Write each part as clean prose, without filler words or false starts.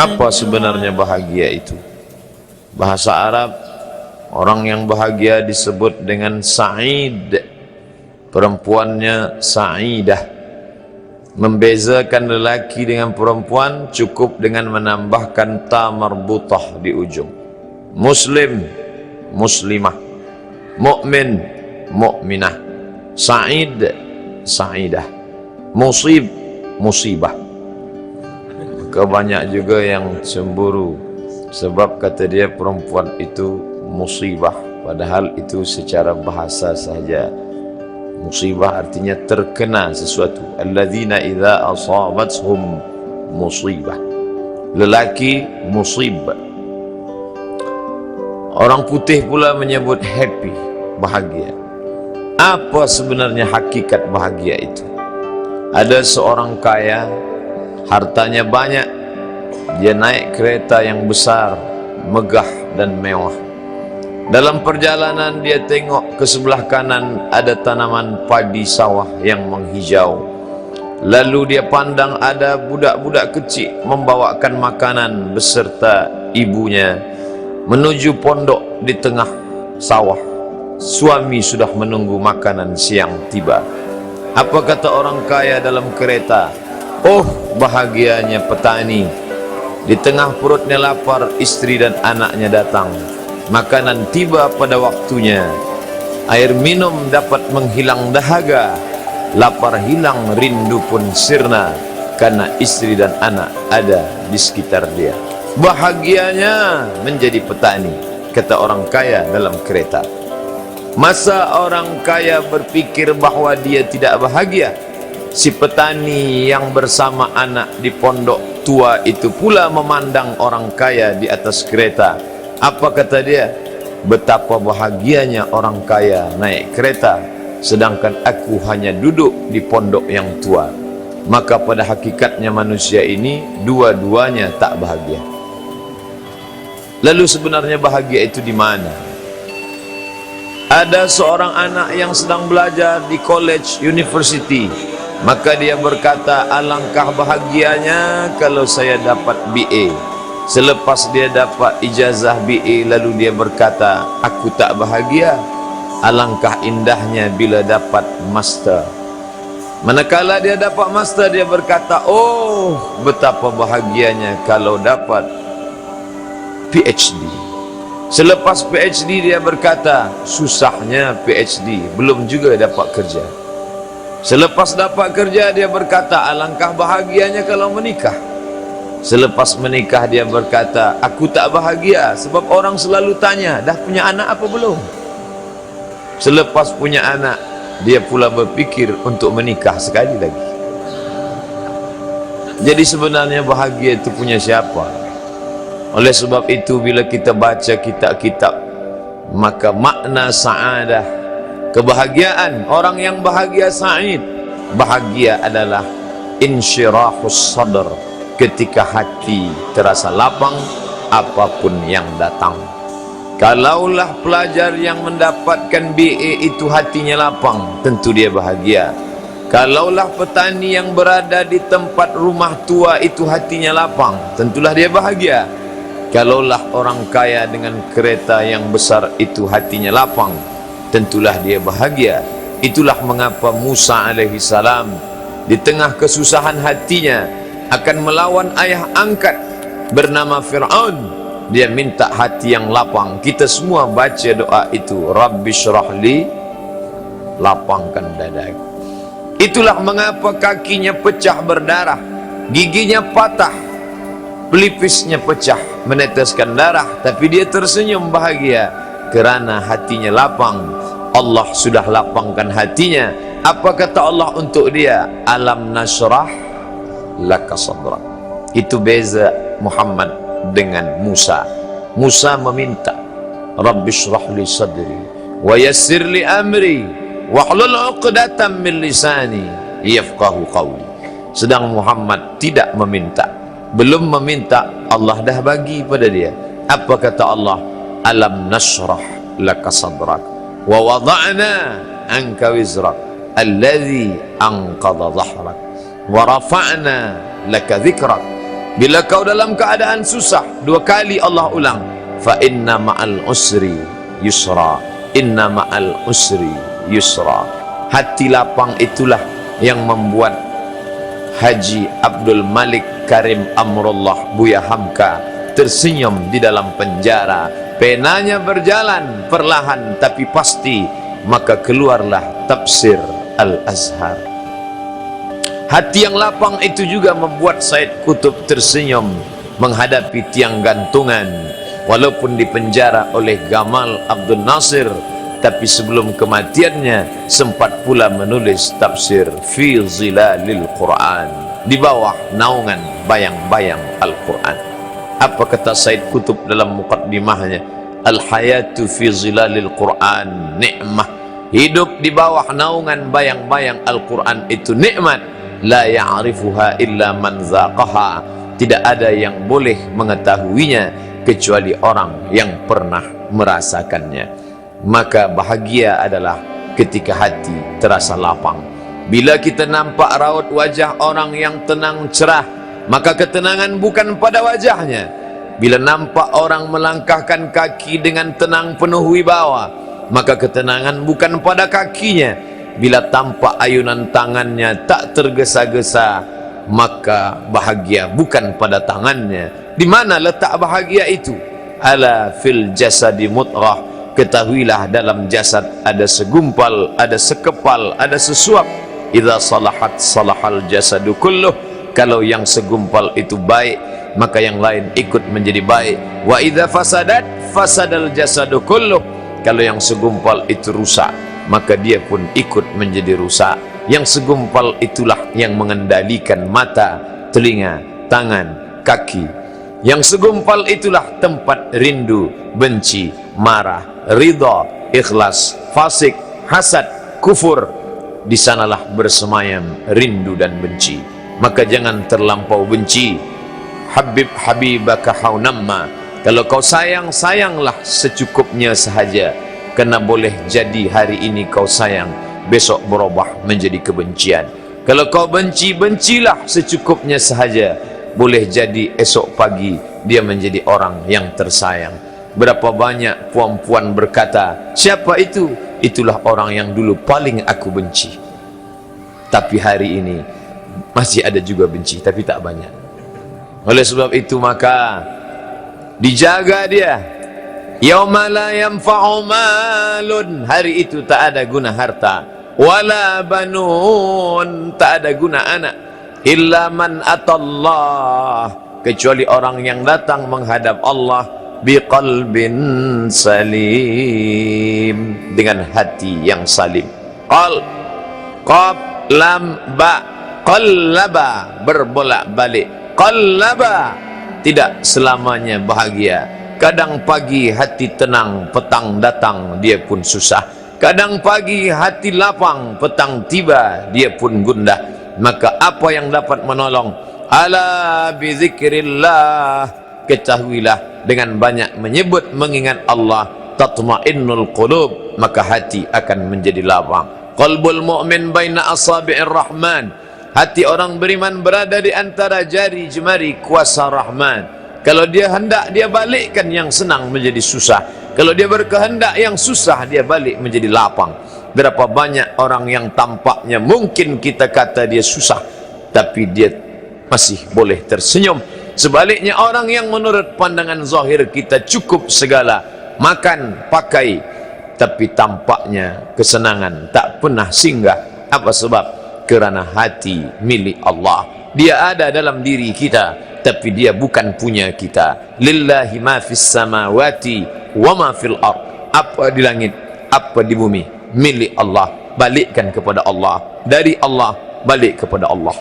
Apa sebenarnya bahagia itu? Bahasa Arab, orang yang bahagia disebut dengan sa'id, perempuannya sa'idah. Membezakan lelaki dengan perempuan cukup dengan menambahkan ta marbutah di ujung. Muslim, muslimah. Mu'min, mu'minah. Sa'id, sa'idah. Musib, musibah. Maka banyak juga yang cemburu sebab kata dia perempuan itu musibah, padahal itu secara bahasa sahaja. Musibah artinya terkena sesuatu. Alladzina idza asabathum musibah. Lelaki musib. Orang putih pula menyebut happy, bahagia. Apa sebenarnya hakikat bahagia itu? Ada seorang kaya, hartanya banyak, dia naik kereta yang besar, megah dan mewah. Dalam perjalanan dia tengok ke sebelah kanan ada tanaman padi sawah yang menghijau. Lalu dia pandang ada budak-budak kecil membawakan makanan beserta ibunya menuju pondok di tengah sawah. Suami sudah menunggu makanan siang tiba. Apa kata orang kaya dalam kereta? Oh, bahagianya petani. Di tengah perutnya lapar, istri dan anaknya datang. Makanan tiba pada waktunya. Air minum dapat menghilang dahaga. Lapar hilang, rindu pun sirna, karena istri dan anak ada di sekitar dia. Bahagianya menjadi petani, kata orang kaya dalam kereta. Masa orang kaya berpikir bahwa dia tidak bahagia? Si petani yang bersama anak di pondok tua itu pula memandang orang kaya di atas kereta. Apa kata dia? Betapa bahagianya orang kaya naik kereta, sedangkan aku hanya duduk di pondok yang tua. Maka pada hakikatnya manusia ini dua-duanya tak bahagia. Lalu sebenarnya bahagia itu di mana? Ada seorang anak yang sedang belajar di college, university. Maka dia berkata, alangkah bahagianya kalau saya dapat BA. Selepas dia dapat ijazah BA, lalu dia berkata, aku tak bahagia. Alangkah indahnya bila dapat master. Manakala dia dapat master, dia berkata, oh, betapa bahagianya kalau dapat PhD. Selepas PhD dia berkata, susahnya PhD, belum juga dapat kerja. Selepas dapat kerja dia berkata, alangkah bahagianya kalau menikah. Selepas menikah dia berkata, aku tak bahagia sebab orang selalu tanya, dah punya anak apa belum? Selepas punya anak, dia pula berpikir untuk menikah sekali lagi. Jadi sebenarnya bahagia itu punya siapa? Oleh sebab itu bila kita baca kitab-kitab, maka makna sa'adah, kebahagiaan, orang yang bahagia sa'id, bahagia adalah insyirahus sadr, ketika hati terasa lapang apapun yang datang. Kalaulah pelajar yang mendapatkan BA itu hatinya lapang, tentu dia bahagia. Kalaulah petani yang berada di tempat rumah tua itu hatinya lapang, tentulah dia bahagia. Kalaulah orang kaya dengan kereta yang besar itu hatinya lapang, tentulah dia bahagia. Itulah mengapa Musa alaihi salam di tengah kesusahan hatinya akan melawan ayah angkat bernama Fir'aun. Dia minta hati yang lapang. Kita semua baca doa itu, Rabbi syrahli, lapangkan dadaku. Itulah mengapa kakinya pecah berdarah, giginya patah, pelipisnya pecah meneteskan darah, tapi dia tersenyum bahagia kerana hatinya lapang. Allah sudah lapangkan hatinya. Apa kata Allah untuk dia? Alam nasrah laka sadrak. Itu beza Muhammad dengan Musa. Musa meminta, Rabbi syrah li sadri wa yassir li amri wahlul 'uqdatam min lisani yafqahu qawli. Sedang Muhammad tidak meminta. Belum meminta, Allah dah bagi pada dia. Apa kata Allah? Alam nasrah laka sadrak wa wada'na anka wizrak alladhi anqadha dhahrak wa rafa'na laka dhikrak. Bila kau dalam keadaan susah, 2 kali Allah ulang, fa inna ma'al usri yusra, inna ma'al usri yusra. Hati lapang itulah yang membuat Haji Abdul Malik Karim Amrullah Buya Hamka tersenyum di dalam penjara. Penanya berjalan perlahan tapi pasti, maka keluarlah tafsir Al-Azhar. Hati yang lapang itu juga membuat Said Qutb tersenyum menghadapi tiang gantungan, walaupun dipenjara oleh Gamal Abdul Nasir, tapi sebelum kematiannya sempat pula menulis tafsir Fi Zilalil Quran, di bawah naungan bayang-bayang Al-Quran. Apa kata Said Qutb dalam muqaddimahnya? Al-hayatu fi zilalil Quran ni'mah. Hidup di bawah naungan bayang-bayang Al-Quran itu nikmat. La ya'rifuha illa man zaqaha. Tidak ada yang boleh mengetahuinya kecuali orang yang pernah merasakannya. Maka bahagia adalah ketika hati terasa lapang. Bila kita nampak raut wajah orang yang tenang cerah, maka ketenangan bukan pada wajahnya. Bila nampak orang melangkahkan kaki dengan tenang penuh wibawa, maka ketenangan bukan pada kakinya. Bila tampak ayunan tangannya tak tergesa-gesa, maka bahagia bukan pada tangannya. Di mana letak bahagia itu? Ala fil jasadi mutrah. Ketahuilah dalam jasad ada segumpal, ada sekepal, ada sesuap. Idza salahat salahal jasadu kulluh. Kalau yang segumpal itu baik, maka yang lain ikut menjadi baik. Wa idza fasadat fasadal jasadu kulluh. Kalau yang segumpal itu rusak, maka dia pun ikut menjadi rusak. Yang segumpal itulah yang mengendalikan mata, telinga, tangan, kaki. Yang segumpal itulah tempat rindu, benci, marah, ridha, ikhlas, fasik, hasad, kufur. Di sanalah bersemayam rindu dan benci. Maka jangan terlampau benci. Habib habibaka haunamma. Kalau kau sayang, sayanglah secukupnya sahaja. Karena boleh jadi hari ini kau sayang, besok berubah menjadi kebencian. Kalau kau benci, bencilah secukupnya sahaja. Boleh jadi esok pagi dia menjadi orang yang tersayang. Berapa banyak puan-puan berkata, siapa itu? Itulah orang yang dulu paling aku benci. Tapi hari ini masih ada juga benci, tapi tak banyak. Oleh sebab itu maka dijaga dia. Yauma la yanfa'u malun, hari itu tak ada guna harta, wala banun, tak ada guna anak, illa man atallah, kecuali orang yang datang menghadap Allah biqalbin salim, dengan hati yang salim. Qal, qab, lam, ba, qallaba, berbolak-balik. Qallaba, tidak selamanya bahagia. Kadang pagi hati tenang, petang datang dia pun susah. Kadang pagi hati lapang, petang tiba dia pun gundah. Maka apa yang dapat menolong? Ala bizikrillah, ketahuilah dengan banyak menyebut mengingat Allah, tatmainnul qulub, maka hati akan menjadi lapang. Qalbul mu'min baina asabi'ir rahman, hati orang beriman berada di antara jari jemari kuasa Rahman. Kalau dia hendak, dia balikkan yang senang menjadi susah. Kalau dia berkehendak yang susah, dia balik menjadi lapang. Berapa banyak orang yang tampaknya mungkin kita kata dia susah, tapi dia masih boleh tersenyum. Sebaliknya orang yang menurut pandangan zahir kita cukup segala, makan, pakai, tapi tampaknya kesenangan tak pernah singgah. Apa sebab? Kerana hati milik Allah. Dia ada dalam diri kita, tapi dia bukan punya kita. Lillahi ma fis samawati wa ma fil ard. Apa di langit, apa di bumi, milik Allah. Balikkan kepada Allah. Dari Allah, balik kepada Allah.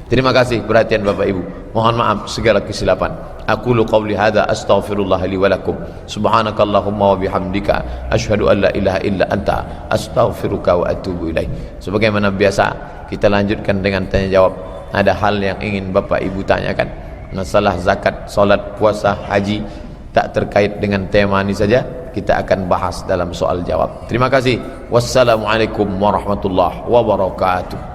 Terima kasih perhatian Bapak Ibu. Mohon maaf segala kesilapan. Aqulu qawli hadza astaghfirullah li wa lakum. Subhanakallahumma wa bihamdika asyhadu an la ilaha illa anta astaghfiruka wa atubu ilaik. Sebagaimana biasa, kita lanjutkan dengan tanya jawab. Ada hal yang ingin Bapak Ibu tanyakan, masalah zakat, solat, puasa, haji, tak terkait dengan tema ini saja, kita akan bahas dalam soal jawab. Terima kasih. Wassalamualaikum warahmatullahi wabarakatuh.